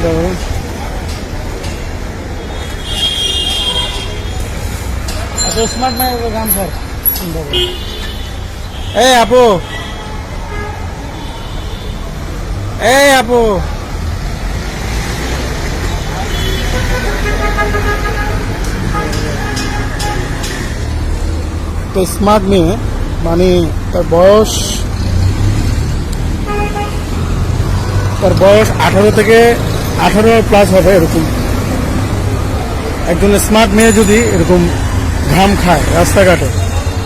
চিন্তা করুন। এত স্মার্ট নাই গান স্যার, চিন্তা করুন। এই আপু, এই আপু, তো স্মার্ট মেয়ে মানে তার বয়স 18 থেকে 18+ হবে এরকম। একজন স্মার্ট মেয়ে যদি এরকম ঘাম খায় রাস্তাঘাটে,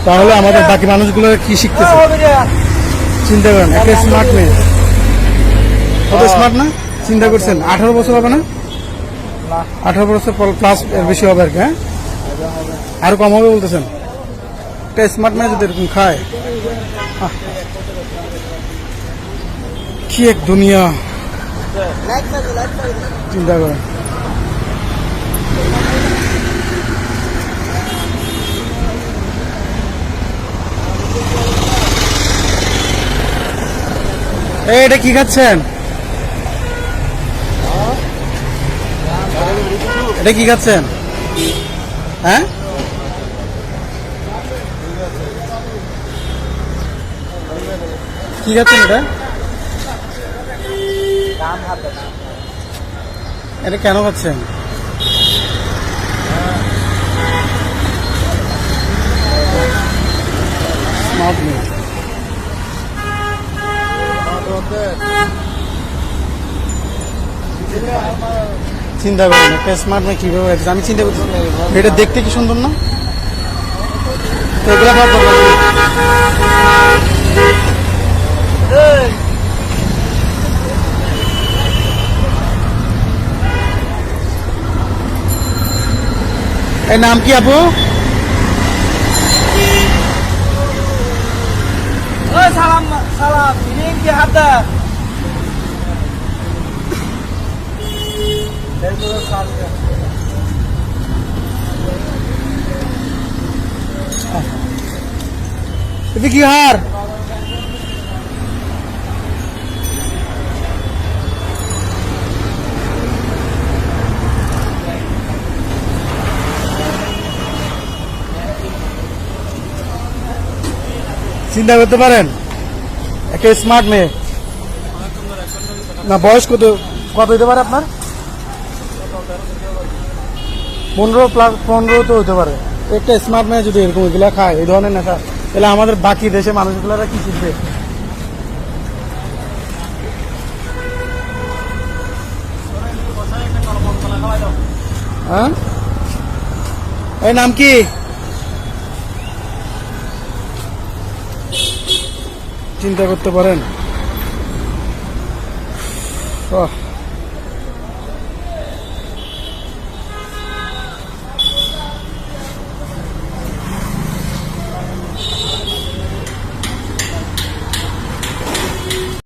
তাহলে আমাদের বাকি মানুষগুলো কি শিখতেছে চিন্তা করেন। একটা স্মার্ট মেয়ে কত স্মার্ট না, চিন্তা করছেন? 18 বছর হবে না? 18 বছর প্লাস এর বেশি হবে আর কি। হ্যাঁ, আরো কম হবে বলতেছেন? একটা স্মার্ট মেয়ে যদি এরকম খায়, কি এক দুনিয়া, চিন্তা করেন। এটা কি খাচ্ছেন? এটা কি খাচ্ছেন? হ্যাঁ, কি খাচ্ছেন এটা? এটা কেন খাচ্ছেন? স্মার্ট মেয়ে, চিন্তা করেন একটা স্মার্ট মেয়ে কিভাবে আছে। আমি চিন্তা করছি এটা দেখতে কি সুন্দর না? এগুলো ভাব এই নাম কি আপু? সালাম সালাম, ini কি হাদা? এটা কি হার? চিন্তা করতে পারেন একটা স্মার্ট মেয়ে না, বয়স কত কত হতে পারে আপনার? 15 তো হতে পারে। একটা স্মার্ট মেয়ে যদি এরকম এগুলা খায়, এই ধরনের নেশা, তাহলে আমাদের বাকি দেশে মানুষগুলারা কি শিখবে? হ্যাঁ, এই নাম কি? চিন্তা করতে পারেন।